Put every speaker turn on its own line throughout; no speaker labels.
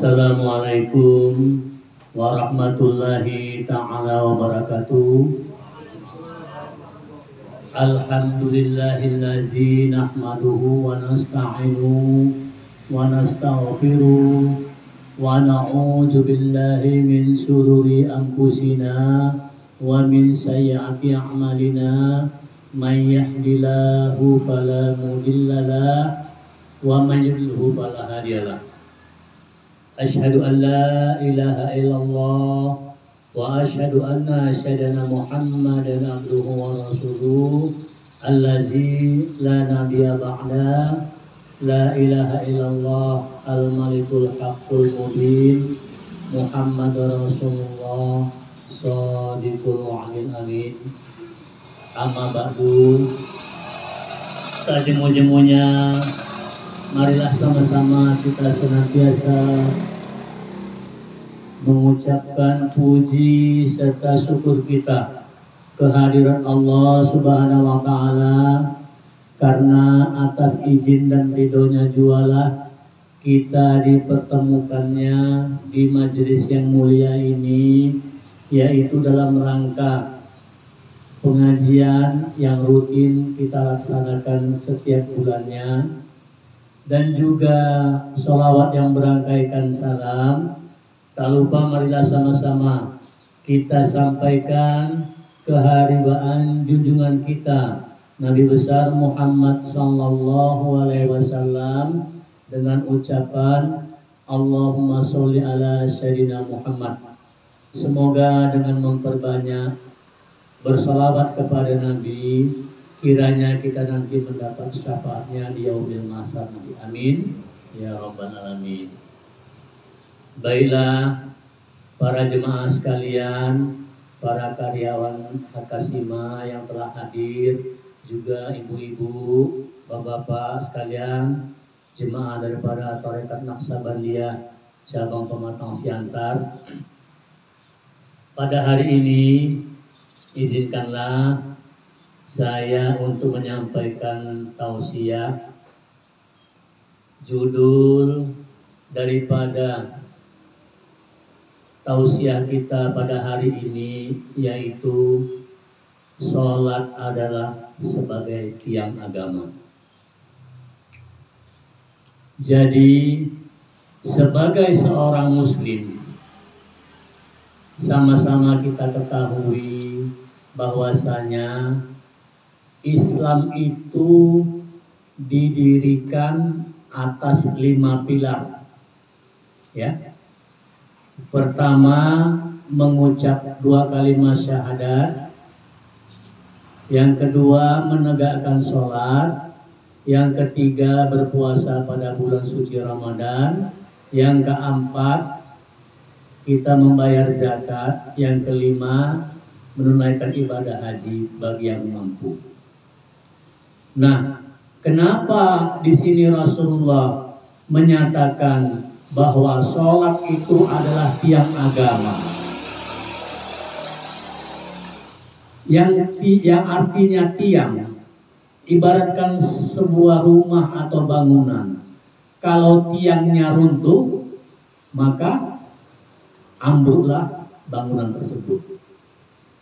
Assalamualaikum warahmatullahi ta'ala wabarakatuh. Alhamdulillahillazi nahmaduhu wa nasta'inuhu wa nastaghfiruh wa na'udzu billahi min syururi anfusina wa min sayyiati a'malina. May yahdihillahu fala mudhillalah wa may yudlilhu fala hadiyalah. Asyhadu an la ilaha illallah wa asyhadu anna sayyidina Muhammadan abduhu wa rasuluh allazi la nabiyya ba'da. La ilaha illallah al-malikul haqqul mubin Muhammadur Rasulullah shadiqul wa'dil amin. Amma ba'du. Sejemu-jemunya marilah sama-sama kita senantiasa mengucapkan puji serta syukur kita kehadiran Allah Subhanahu wa Ta'ala, karena atas izin dan ridhonya jualah kita dipertemukannya di majelis yang mulia ini, yaitu dalam rangka pengajian yang rutin kita laksanakan setiap bulannya, dan juga sholawat yang berangkaikan salam. Tak lupa marilah sama-sama kita sampaikan keharibaan junjungan kita Nabi besar Muhammad sallallahu alaihi wasallam dengan ucapan Allahumma sholli ala sayyidina Muhammad. Semoga dengan memperbanyak bersalawat kepada Nabi, kiranya kita nanti mendapat syafaatnya di yaumil mahsyar. Amin ya rabbal alamin. Baiklah para jemaah sekalian, para karyawan Hakasima yang telah hadir, juga ibu-ibu, bapak-bapak sekalian, jemaah daripada Tarekat Naqsabandiyah cabang Pematang Siantar. Pada hari ini izinkanlah saya untuk menyampaikan tausiah. Judul daripada tausiah kita pada hari ini yaitu sholat adalah sebagai tiang agama. Jadi sebagai seorang muslim, sama-sama kita ketahui bahwasanya Islam itu didirikan atas 5 pilar. Ya. Pertama, mengucap 2 kalimat syahadat. Yang kedua, menegakkan sholat. Yang ketiga, berpuasa pada bulan suci Ramadan. Yang keempat, kita membayar zakat. Yang kelima, menunaikan ibadah haji bagi yang mampu. Nah, kenapa di sini Rasulullah menyatakan bahwa sholat itu adalah tiang agama? Yang artinya tiang, ibaratkan sebuah rumah atau bangunan. Kalau tiangnya runtuh, maka ambruklah bangunan tersebut.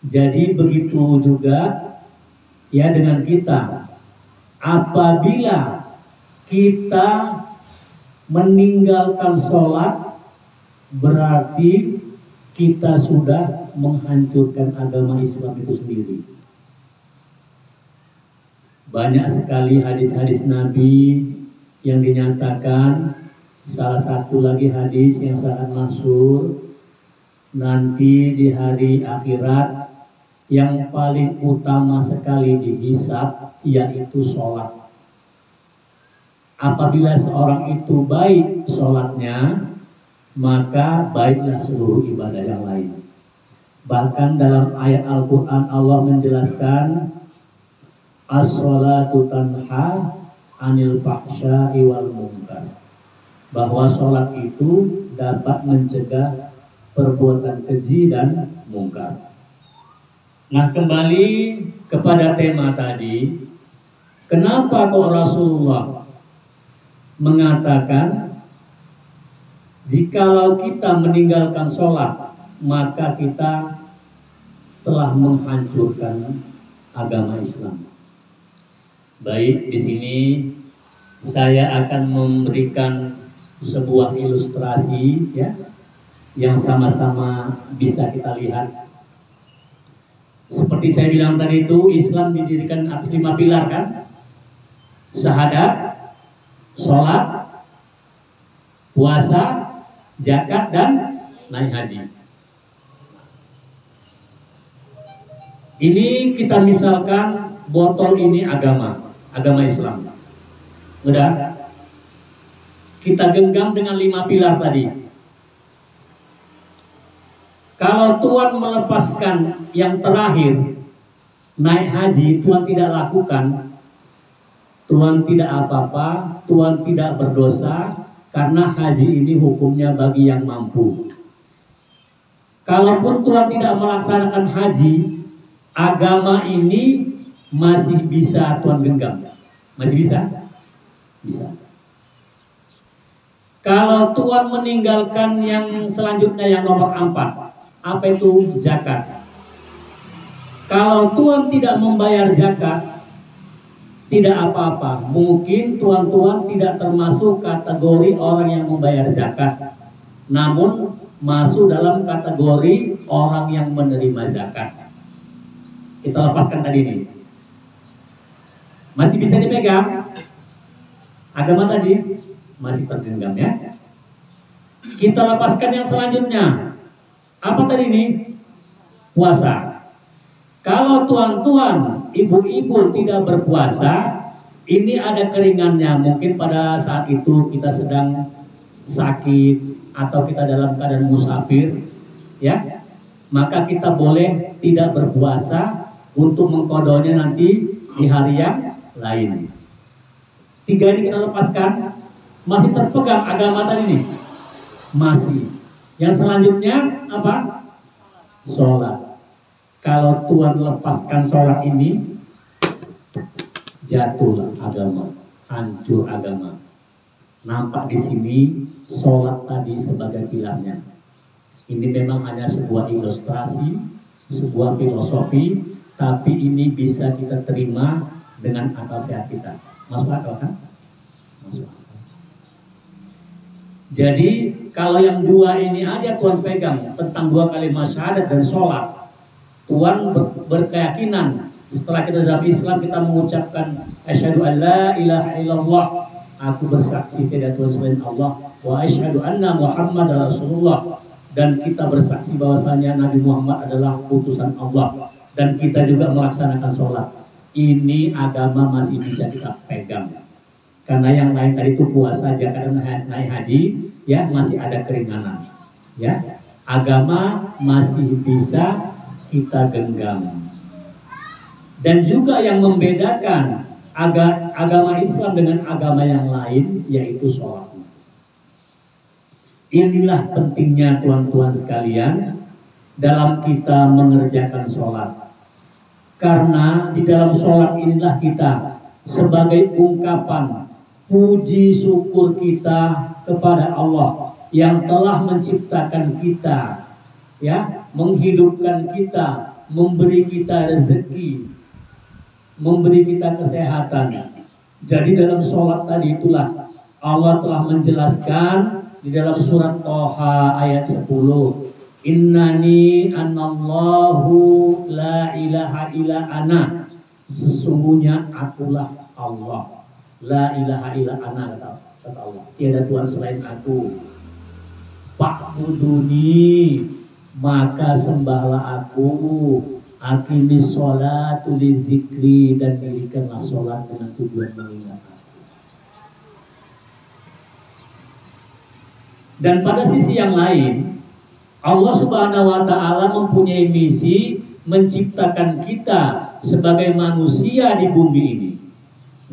Jadi begitu juga ya dengan kita. Apabila kita meninggalkan sholat, berarti kita sudah menghancurkan agama Islam itu sendiri. Banyak sekali hadis-hadis Nabi yang dinyatakan. Salah satu lagi hadis yang sangat masyhur, nanti di hari akhirat yang paling utama sekali dihisab yaitu sholat. Apabila seorang itu baik sholatnya, maka baiklah seluruh ibadah yang lain. Bahkan dalam ayat Al-Quran Allah menjelaskan as-sholatu tanha anil fahsya'i wal munkar, bahwa sholat itu dapat mencegah perbuatan keji dan mungkar. Nah, kembali kepada tema tadi, kenapa kok Rasulullah mengatakan Jikalau kita meninggalkan sholat, maka kita telah menghancurkan agama Islam. Baik, di sini saya akan memberikan sebuah ilustrasi ya, yang sama-sama bisa kita lihat. Seperti saya bilang tadi itu, Islam didirikan atas 5 pilar kan? Syahadat, sholat, puasa, zakat, dan naik haji. Ini kita misalkan botol ini agama Islam. Udah? Kita genggam dengan 5 pilar tadi. Kalau Tuhan melepaskan yang terakhir, naik haji, Tuhan tidak lakukan, Tuhan tidak apa-apa, Tuhan tidak berdosa, karena haji ini hukumnya bagi yang mampu. Kalaupun Tuhan tidak melaksanakan haji, agama ini masih bisa Tuhan genggam. Masih bisa? Bisa. Kalau Tuhan meninggalkan yang selanjutnya, yang nomor 4, apa itu? Zakat. Kalau Tuhan tidak membayar zakat, tidak apa-apa. Mungkin Tuhan tidak termasuk kategori orang yang membayar zakat, namun masuk dalam kategori orang yang menerima zakat. Kita lepaskan tadi ini. Masih bisa dipegang? Agama tadi masih tergenggam ya. Kita lepaskan yang selanjutnya. Apa tadi ini? Puasa. Kalau tuan-tuan, ibu-ibu tidak berpuasa, ini ada keringannya. Mungkin pada saat itu kita sedang sakit atau kita dalam keadaan musafir, ya, maka kita boleh tidak berpuasa untuk mengkodonya nanti di hari yang lain. 3 ini kita lepaskan. Masih terpegang agama tadi ini? Masih. Yang selanjutnya apa? Sholat. Kalau Tuhan lepaskan sholat ini, jatuhlah agama, hancur agama. Nampak di sini sholat tadi sebagai pilarnya. Ini memang hanya sebuah ilustrasi, sebuah filosofi, tapi ini bisa kita terima dengan akal sehat kita. Masuk akal kan? Masuk akal. Jadi kalau yang 2 ini aja Tuhan pegang tentang 2 kalimat syahadat dan sholat, Tuhan berkeyakinan setelah kita dalam Islam kita mengucapkan asyhadu an la ilaha illallah, aku bersaksi tidak Tuhan selain Allah, wa asyhadu anna Muhammad Rasulullah, dan kita bersaksi bahwasanya Nabi Muhammad adalah utusan Allah, dan kita juga melaksanakan sholat. Ini agama masih bisa kita pegang. Karena yang lain tadi itu puasa, zakat, dan naik haji, ya masih ada keringanan, ya. Agama masih bisa kita genggam. Dan juga yang membedakan agama Islam dengan agama yang lain yaitu sholat. Inilah pentingnya tuan-tuan sekalian dalam kita mengerjakan sholat. Karena di dalam sholat inilah kita sebagai ungkapan puji syukur kita kepada Allah yang telah menciptakan kita, ya, menghidupkan kita, memberi kita rezeki, memberi kita kesehatan. Jadi dalam sholat tadi itulah Allah telah menjelaskan di dalam surat Toha ayat 10, Innani anallahu la ilaha illa ana, sesungguhnya akulah Allah. La ilaha illa ana, kata Allah, tiada Tuhan selain aku. Fa'buduni, maka sembahlah aku. Aqimis sholatu li zikri, dan dirikanlah sholat dengan tujuan mengingat aku. Dan pada sisi yang lain, Allah Subhanahu wa Ta'ala mempunyai misi menciptakan kita sebagai manusia di bumi ini.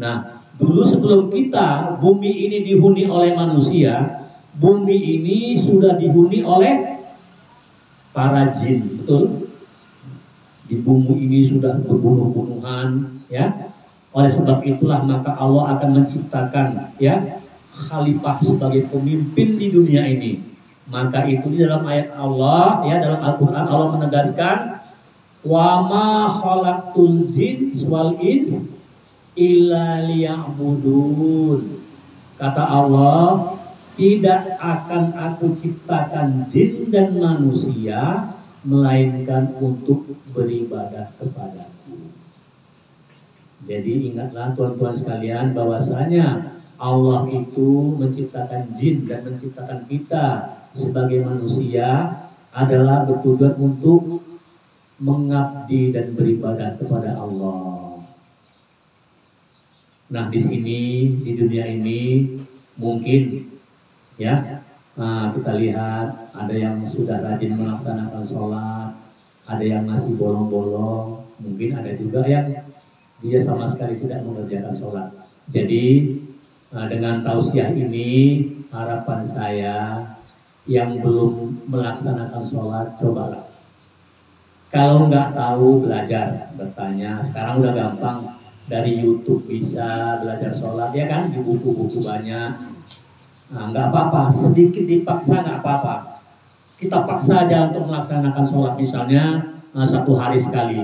Nah, dulu sebelum bumi ini dihuni oleh manusia, bumi ini sudah dihuni oleh para jin, betul? Di bumi ini sudah berbunuh-bunuhan, ya. Oleh sebab itulah maka Allah akan menciptakan, ya, khalifah, sebagai pemimpin di dunia ini. Maka itu di dalam ayat Allah, ya, dalam Al-Quran Allah menegaskan, wa ma khalaqtul jins wal ins illa liya'budun. Kata Allah, tidak akan aku ciptakan jin dan manusia melainkan untuk beribadah kepadaku. Jadi ingatlah tuan-tuan sekalian bahwasanya Allah itu menciptakan jin dan menciptakan kita sebagai manusia adalah bertujuan untuk mengabdi dan beribadah kepada Allah. Nah, di sini di dunia ini mungkin ya, kita lihat ada yang sudah rajin melaksanakan sholat, ada yang masih bolong-bolong, mungkin ada juga yang dia sama sekali tidak mengerjakan sholat. Jadi dengan tausiah ini harapan saya yang belum melaksanakan sholat, cobalah. Kalau nggak tahu belajar, bertanya. Sekarang udah gampang, dari YouTube bisa belajar sholat, ya kan? Di buku-buku banyak. Nah, nggak apa-apa, sedikit dipaksa nggak apa-apa. Kita paksa aja untuk melaksanakan sholat, misalnya 1 hari sekali.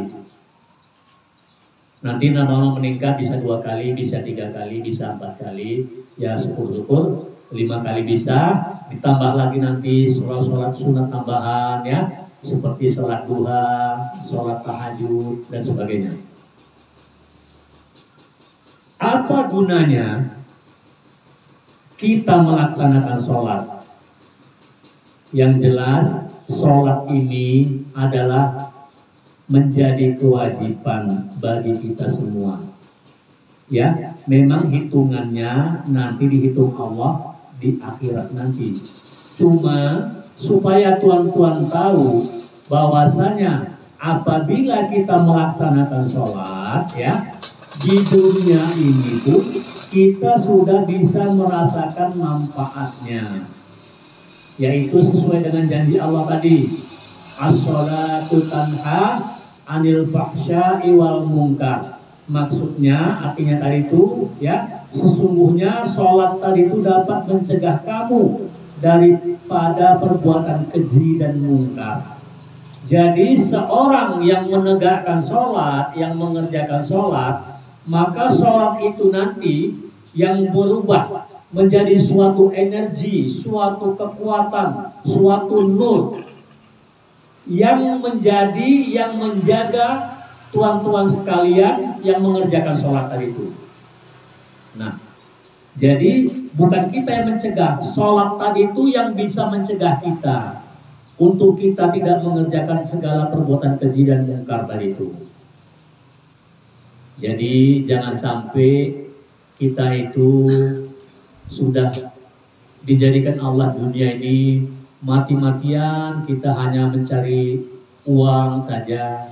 Nanti lama-lama meningkat, bisa 2 kali, bisa 3 kali, bisa 4 kali. Ya syukur-syukur 5 kali bisa. Ditambah lagi nanti sholat sunat tambahan, ya, seperti sholat duha, sholat tahajud, dan sebagainya. Apa gunanya kita melaksanakan sholat? Yang jelas, sholat ini adalah menjadi kewajiban bagi kita semua. Ya, memang hitungannya nanti dihitung Allah di akhirat nanti. Cuma supaya tuan-tuan tahu bahwasanya apabila kita melaksanakan sholat, ya, di dunia ini tuh kita sudah bisa merasakan manfaatnya, yaitu sesuai dengan janji Allah tadi, as-sholatu tanha anil fahsya'i wal munkar. Maksudnya, artinya tadi itu, ya, sesungguhnya sholat tadi itu dapat mencegah kamu daripada perbuatan keji dan mungkar. Jadi seorang yang menegakkan sholat, yang mengerjakan sholat, maka sholat itu nanti yang berubah menjadi suatu energi, suatu kekuatan, suatu nur yang menjaga tuan-tuan sekalian yang mengerjakan sholat tadi itu. Nah, jadi bukan kita yang mencegah, sholat tadi itu yang bisa mencegah kita untuk kita tidak mengerjakan segala perbuatan keji dan mungkar tadi itu. Jadi jangan sampai kita itu sudah dijadikan Allah dunia ini mati-matian, kita hanya mencari uang saja.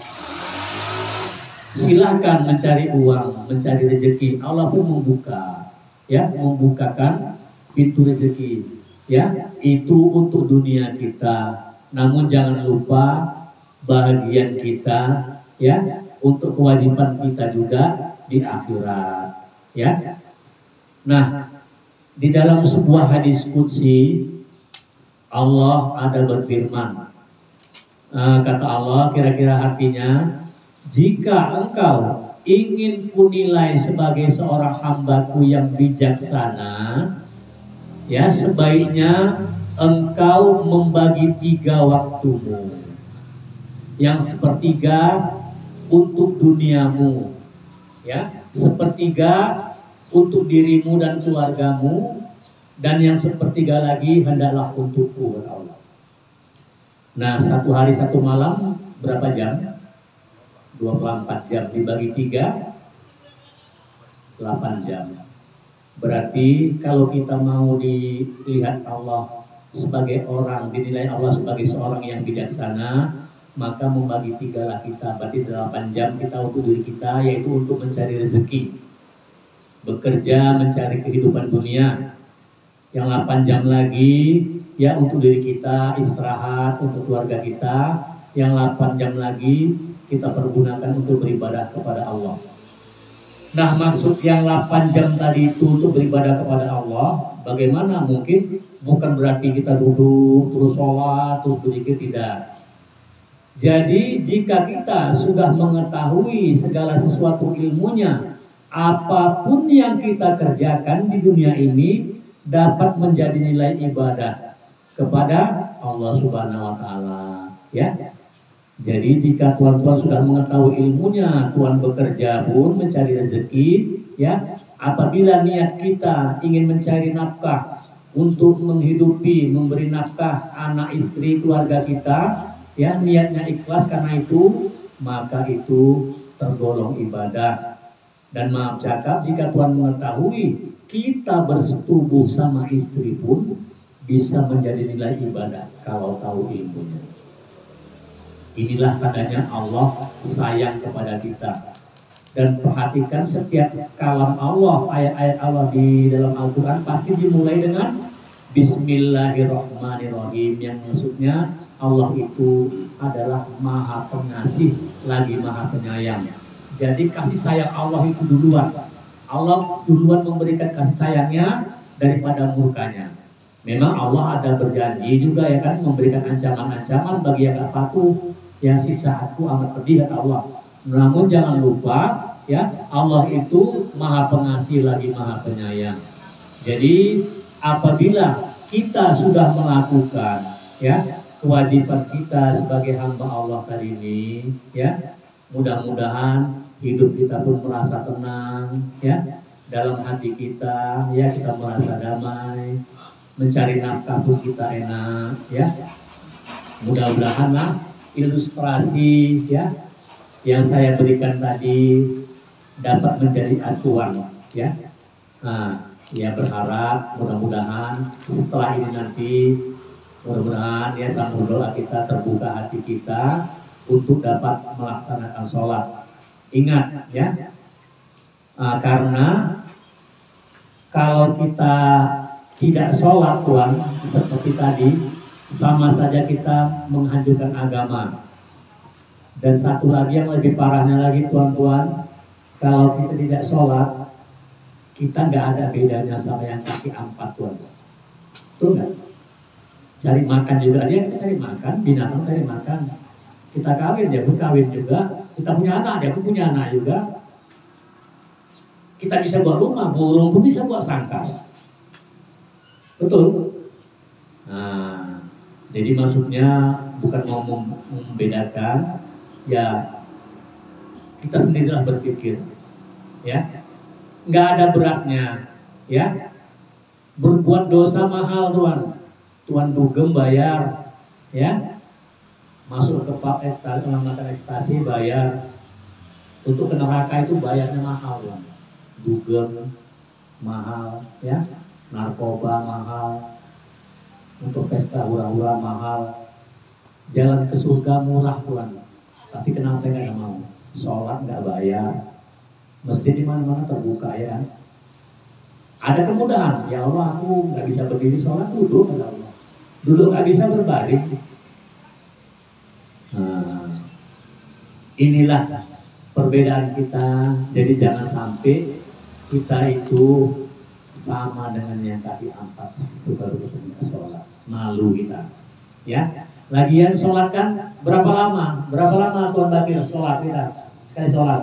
Silakan mencari uang, mencari rezeki. Allah pun membuka, ya, membukakan pintu rezeki, ya, itu untuk dunia kita. Namun jangan lupa bahagian kita, ya, untuk kewajiban kita juga di akhirat, ya. Nah, di dalam sebuah hadis qudsi Allah ada berfirman, kata Allah, kira-kira artinya, jika engkau ingin kunilai sebagai seorang hambaku yang bijaksana, ya, sebaiknya engkau membagi 3 waktumu. Yang sepertiga untuk duniamu, ya, sepertiga untuk dirimu dan keluargamu, dan yang sepertiga lagi hendaklah untukku, kata Allah. Nah, 1 hari 1 malam berapa jam? 24 jam dibagi 3, 8 jam. Berarti kalau kita mau dilihat Allah sebagai orang, dinilai Allah sebagai seorang yang bijaksana, maka membagi 3 lah kita. Berarti 8 jam kita untuk diri kita, yaitu untuk mencari rezeki, bekerja, mencari kehidupan dunia. Yang 8 jam lagi, ya, untuk diri kita, istirahat, untuk keluarga kita. Yang 8 jam lagi kita pergunakan untuk beribadah kepada Allah. Nah, maksud yang 8 jam tadi itu untuk beribadah kepada Allah, bagaimana mungkin? Bukan berarti kita duduk terus sholat terus berzikir, tidak. Jadi jika kita sudah mengetahui segala sesuatu ilmunya, apapun yang kita kerjakan di dunia ini dapat menjadi nilai ibadah kepada Allah Subhanahu wa taala, ya. Jadi jika tuan-tuan sudah mengetahui ilmunya, tuan bekerja pun mencari rezeki, ya. Apabila niat kita ingin mencari nafkah untuk menghidupi, memberi nafkah anak istri keluarga kita, ya, niatnya ikhlas karena itu, maka itu tergolong ibadah. Dan maaf cakap, jika tuan mengetahui kita bersetubuh sama istri pun bisa menjadi nilai ibadah kalau tahu ilmunya. Inilah tandanya Allah sayang kepada kita. Dan perhatikan setiap kalam Allah, ayat-ayat Allah di dalam Al-Quran pasti dimulai dengan Bismillahirrahmanirrahim, yang maksudnya Allah itu adalah Maha Pengasih lagi Maha Penyayang. Jadi kasih sayang Allah itu duluan. Allah duluan memberikan kasih sayangnya daripada murkanya. Memang Allah ada berjanji juga, ya kan, memberikan ancaman-ancaman bagi yang tak patuh. Ya, siksaanku amat pedih, kata Allah. Namun jangan lupa, ya, Allah itu Maha Pengasih lagi Maha Penyayang. Jadi apabila kita sudah melakukan, ya, kewajiban kita sebagai hamba Allah tadi ini, ya, mudah-mudahan hidup kita pun merasa tenang, ya, dalam hati kita, ya, kita merasa damai, mencari nafkah pun kita enak, ya. Mudah-mudahan lah ilustrasi, ya, yang saya berikan tadi dapat menjadi acuan, ya. Nah, ya, berharap mudah-mudahan setelah ini nanti, mudah-mudahan, ya, sambil doa kita terbuka hati kita untuk dapat melaksanakan sholat. Ingat, ya, karena kalau kita tidak sholat, tuan, seperti tadi, sama saja kita menghancurkan agama. Dan satu lagi yang lebih parahnya lagi, tuan-tuan, kalau kita tidak sholat, kita nggak ada bedanya sama yang kaki 4, tuan. Betul nggak? Cari makan juga, dia kita cari makan, binatang cari makan. Kita kawin, dia pun kawin juga. Kita punya anak, dia pun punya anak juga. Kita bisa buat rumah, burung pun bisa buat sangkar. Betul? Nah, jadi maksudnya bukan mau membedakan, ya, kita sendirilah berpikir, ya, nggak ada beratnya, ya. Berbuat dosa mahal, tuan dugem bayar, ya. Masuk ke pub ekstasi, makan ekstasi bayar. Untuk ke neraka itu bayarnya mahal, tuan. Dugem mahal, ya. Narkoba mahal. Untuk pesta hura-hura mahal. Jalan ke surga murah, tuan. Tapi kenapa nggak mau? Sholat nggak bayar. Masjid di mana-mana terbuka, ya. Ada kemudahan. Ya Allah, aku nggak bisa berdiri sholat, duduk, kata Allah. Duduk nggak bisa berbaring. Nah, inilah perbedaan kita. Jadi jangan sampai kita itu sama dengan yang tadi 4 itu baru kita sholat. Malu kita, ya. Lagian sholat kan berapa lama? Berapa lama tuan Bakir sholat kita? Sekali sholat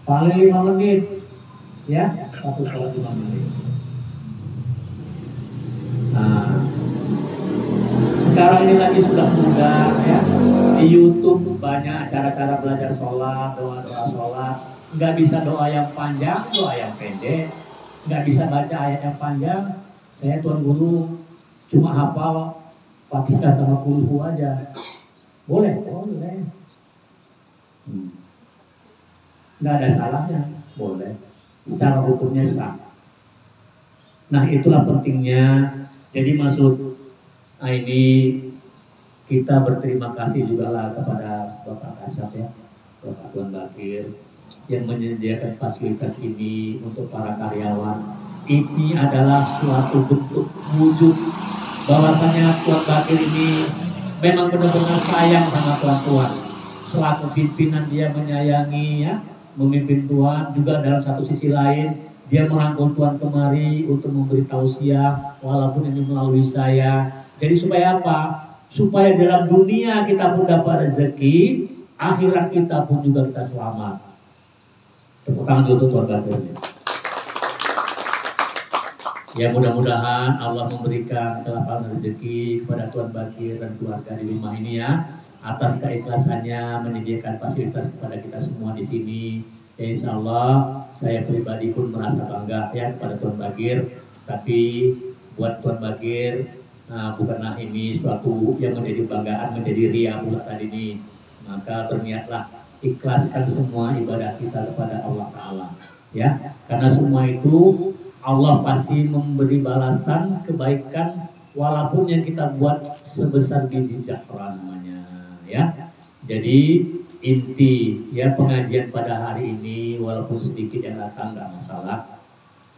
paling 5 menit, ya. Satu sholat 5 menit. Nah, sekarang ini lagi sudah mudah, ya. Di YouTube banyak cara-cara belajar sholat, doa-doa sholat. Nggak bisa doa yang panjang, doa yang pendek. Nggak bisa baca ayat yang panjang. Saya tuan guru cuma hafal Fatihah sama kulhu aja. Boleh, boleh. Nggak ada salahnya, boleh. Secara hukumnya sah. Nah, itulah pentingnya. Jadi maksud ini kita berterima kasih juga lah kepada Bapak Kasat, ya, Bapak Tuan Bakir, yang menyediakan fasilitas ini untuk para karyawan. Ini adalah suatu bentuk wujud bahwasanya Tuan Bakir ini memang benar-benar sayang sama tuan-tuan. Selaku pimpinan dia menyayangi, ya, memimpin Tuan, juga dalam satu sisi lain dia merangkul Tuan kemari untuk memberi tausiah walaupun ini melalui saya. Jadi supaya apa? Supaya dalam dunia kita pun dapat rezeki, akhirat kita pun juga kita selamat. Tepuk tangan dulu Tuan Bagir. Ya mudah-mudahan Allah memberikan kelapangan rezeki kepada Tuan Bagir dan keluarga di rumah ini ya, atas keikhlasannya menyediakan fasilitas kepada kita semua di sini. Ya insya Allah saya pribadi pun merasa bangga ya kepada Tuan Bagir. Tapi buat Tuan Bagir bukanlah ini suatu yang menjadi banggaan, menjadi ria pula tadi ini. Maka berniatlah ikhlaskan semua ibadah kita kepada Allah Ta'ala ya, karena semua itu Allah pasti memberi balasan kebaikan walaupun yang kita buat sebesar biji zahra namanya ya. Jadi inti ya pengajian pada hari ini walaupun sedikit yang datang nggak masalah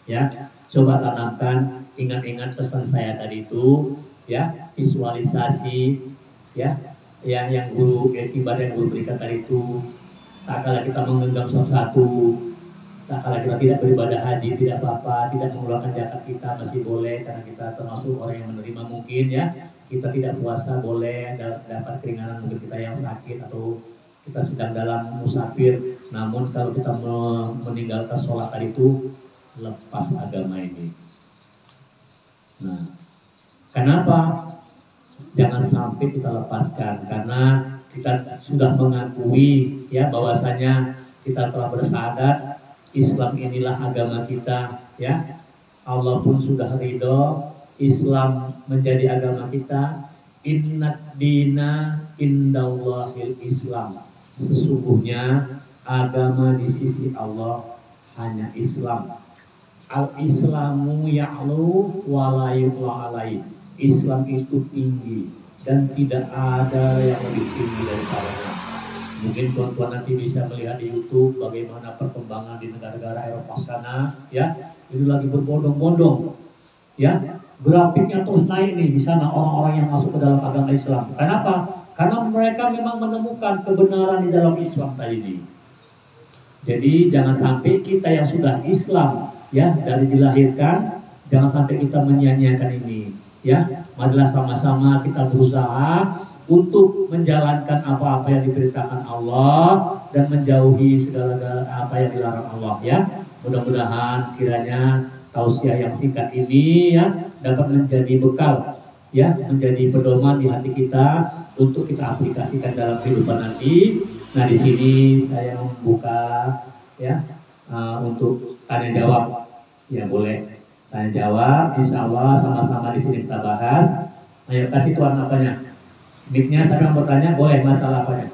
ya. Coba tanamkan, ingat-ingat pesan saya tadi itu ya, visualisasi ya, yang guru ibadah yang guru berikan tadi itu. Tak kala kita menggenggam sesuatu, tak kala kita tidak beribadah haji, tidak apa-apa, tidak mengeluarkan zakat kita masih boleh karena kita termasuk orang yang menerima mungkin ya. Kita tidak puasa boleh, dapat keringanan mungkin kita yang sakit atau kita sedang dalam musafir. Namun kalau kita meninggalkan sholat tadi itu lepas agama ini. Nah, kenapa? Jangan sampai kita lepaskan karena kita sudah mengakui ya bahwasanya kita telah bersyahadat Islam inilah agama kita ya. Allah pun sudah ridho Islam menjadi agama kita. Innad dina indallahil Islam. Sesungguhnya agama di sisi Allah hanya Islam. Al-Islamu ya'lu wa la yu'la alaihi. Islam itu tinggi dan tidak ada yang lebih tinggi daripadanya. Mungkin tuan-tuan nanti bisa melihat di YouTube bagaimana perkembangan di negara-negara Eropa sana ya. Itu lagi berbondong-bondong ya. Grafiknya terus naik nih di sana orang-orang yang masuk ke dalam agama Islam. Kenapa? Karena mereka memang menemukan kebenaran di dalam Islam tadi ini. Jadi jangan sampai kita yang sudah Islam ya dari dilahirkan, jangan sampai kita menyia-nyiakan ini ya. Marilah sama-sama kita berusaha untuk menjalankan apa-apa yang diperintahkan Allah dan menjauhi segala apa yang dilarang Allah ya. Mudah-mudahan kiranya tausiah yang singkat ini ya dapat menjadi bekal ya, menjadi pedoman di hati kita untuk kita aplikasikan dalam kehidupan nanti. Nah di sini saya membuka ya untuk tanya jawab ya, boleh tanya jawab. Insya Allah sama-sama di sini kita bahas. Ayo kasih tuan apanya, mic-nya saya mau bertanya, boleh masalah apanya.